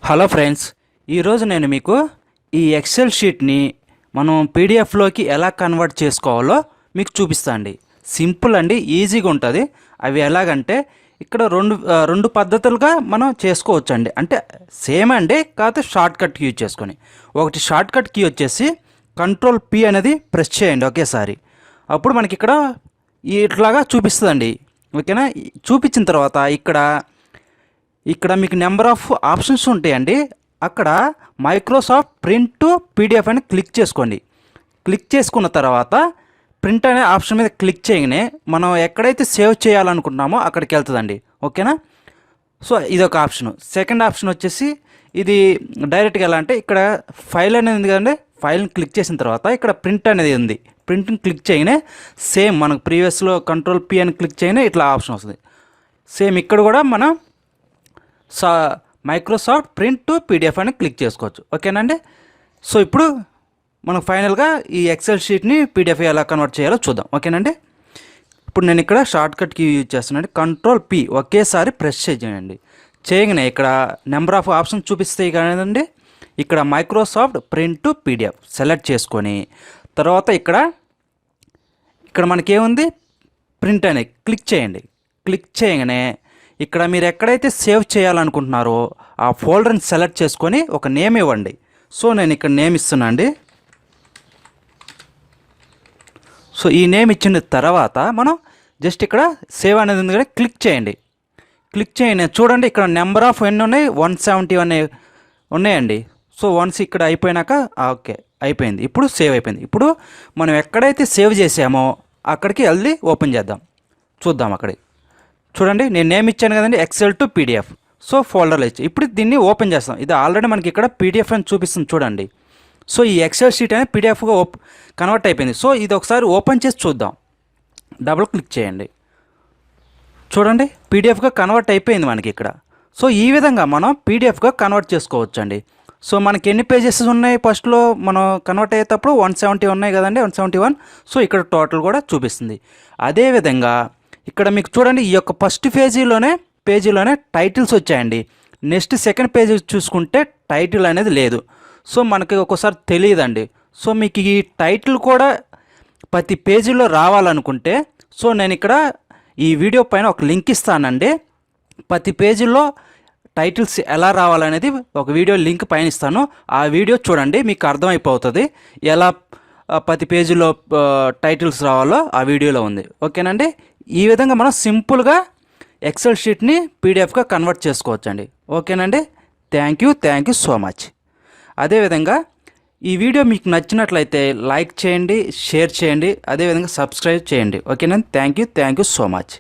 Hello friends, ఈరోజు నేను మీకు ఈ ఎక్సెల్ షీట్ని మనం పీడిఎఫ్లోకి ఎలా కన్వర్ట్ చేసుకోవాలో మీకు చూపిస్తా అండి. సింపుల్ అండి, ఈజీగా ఉంటుంది. అవి ఎలాగంటే ఇక్కడ రెండు పద్ధతులుగా మనం చేసుకోవచ్చు అండి. అంటే సేమ్ అండి, కాకపోతే షార్ట్ కట్ కీ యూజ్ చేసుకొని. ఒకటి షార్ట్ కట్ కీ వచ్చేసి Ctrl+P అనేది ప్రెస్ చేయండి ఒకేసారి. అప్పుడు మనకి ఇక్కడ ఇట్లాగా చూపిస్తుందండి. ఓకేనా? చూపించిన తర్వాత ఇక్కడ మీకు నెంబర్ ఆఫ్ ఆప్షన్స్ ఉంటాయండి. అక్కడ మైక్రోసాఫ్ట్ ప్రింట్ టు పీడిఎఫ్ అని క్లిక్ చేసుకోండి. క్లిక్ చేసుకున్న తర్వాత ప్రింట్ అనే ఆప్షన్ మీద క్లిక్ చేయగానే మనం ఎక్కడైతే సేవ్ చేయాలనుకుంటున్నామో అక్కడికి వెళ్తుందండి. ఓకేనా? సో ఇది ఒక ఆప్షన్. సెకండ్ ఆప్షన్ వచ్చేసి ఇది డైరెక్ట్గా ఎలా అంటే ఇక్కడ ఫైల్ అనేది ఉంది కదండి. ఫైల్ని క్లిక్ చేసిన తర్వాత ఇక్కడ ప్రింట్ అనేది ఉంది. ప్రింట్ని క్లిక్ చేయగానే సేమ్ మనకు ప్రీవియస్లో Ctrl+P అని క్లిక్ చేయగానే ఇట్లా ఆప్షన్ వస్తుంది. సేమ్ ఇక్కడ కూడా మనం మైక్రోసాఫ్ట్ ప్రింట్ టు పీడిఎఫ్ అని క్లిక్ చేసుకోవచ్చు. ఓకేనండి? సో ఇప్పుడు మనం ఫైనల్గా ఈ ఎక్సెల్ షీట్ని పీడిఎఫ్ ఎలా కన్వర్ట్ చేయాలో చూద్దాం. ఓకేనండి? ఇప్పుడు నేను ఇక్కడ షార్ట్ కట్ కీ యూజ్ చేస్తున్నాను. Ctrl+P ఒకేసారి ప్రెస్ చేయండి. చేయగానే ఇక్కడ నెంబర్ ఆఫ్ ఆప్షన్స్ చూపిస్తాయి కదండి. ఇక్కడ Microsoft print to PDF select చేసుకొని తర్వాత ఇక్కడ మనకేముంది ప్రింట్ అని క్లిక్ చేయండి. క్లిక్ చేయగానే ఇక్కడ మీరు ఎక్కడైతే సేవ్ చేయాలనుకుంటున్నారో ఆ ఫోల్డర్ని సెలెక్ట్ చేసుకొని ఒక నేమ్ ఇవ్వండి. సో నేను ఇక్కడ నేమ్ ఇస్తున్నా అండి. సో ఈ నేమ్ ఇచ్చిన తర్వాత మనం జస్ట్ ఇక్కడ సేవ్ అనేది ఉంది కదా, క్లిక్ చేయండి. క్లిక్ చేయండి. చూడండి ఇక్కడ నెంబర్ ఆఫ్ ఎన్ని ఉన్నాయి, 171 ఉన్నాయండి. సో వన్స్ ఇక్కడ అయిపోయినాక ఓకే అయిపోయింది. ఇప్పుడు సేవ్ అయిపోయింది. ఇప్పుడు మనం ఎక్కడైతే సేవ్ చేసామో అక్కడికి వెళ్ళి ఓపెన్ చేద్దాం, చూద్దాం. అక్కడికి చూడండి, నేను నేమ్ ఇచ్చాను కదండి, ఎక్సెల్ టు పీడిఎఫ్. సో ఫోల్డర్లో ఇచ్చి ఇప్పుడు దీన్ని ఓపెన్ చేస్తాం. ఇది ఆల్రెడీ మనకి ఇక్కడ పీడిఎఫ్ అని చూపిస్తుంది చూడండి. సో ఈ ఎక్సెల్ షీట్ అనేది పీడిఎఫ్గా కన్వర్ట్ అయిపోయింది. సో ఇది ఒకసారి ఓపెన్ చేసి చూద్దాం. డబుల్ క్లిక్ చేయండి. చూడండి పీడిఎఫ్గా కన్వర్ట్ అయిపోయింది మనకి ఇక్కడ. సో ఈ విధంగా మనం పీడిఎఫ్గా కన్వర్ట్ చేసుకోవచ్చు అండి. సో మనకి ఎన్ని పేజెస్ ఉన్నాయి, ఫస్ట్లో మనం కన్వర్ట్ అయ్యేటప్పుడు 170 ఉన్నాయి కదండి, 171. సో ఇక్కడ టోటల్ కూడా చూపిస్తుంది. అదేవిధంగా ఇక్కడ మీకు చూడండి ఈ యొక్క ఫస్ట్ పేజీలోనే టైటిల్స్ వచ్చాయండి. నెక్స్ట్ సెకండ్ పేజీ చూసుకుంటే టైటిల్ అనేది లేదు. సో మనకి ఒక్కోసారి తెలియదండి. సో మీకు ఈ టైటిల్ కూడా ప్రతి పేజీలో రావాలనుకుంటే సో నేను ఇక్కడ ఈ వీడియో పైన ఒక లింక్ ఇస్తానండి. ప్రతి పేజీలో టైటిల్స్ ఎలా రావాలనేది ఒక వీడియో లింక్ పైన ఇస్తాను. ఆ వీడియో చూడండి, మీకు అర్థమైపోతుంది ఎలా ప్రతి పేజీలో టైటిల్స్ రావాలో ఆ వీడియోలో ఉంది. ఓకేనండి? ఈ విధంగా మనం సింపుల్గా ఎక్సెల్ షీట్ని పీడిఎఫ్గా కన్వర్ట్ చేసుకోవచ్చండి. ఓకేనండి? Thank you so much. అదేవిధంగా ఈ వీడియో మీకు నచ్చినట్లయితే లైక్ చేయండి, షేర్ చేయండి, అదేవిధంగా సబ్స్క్రైబ్ చేయండి. ఓకేనండి? Thank you so much.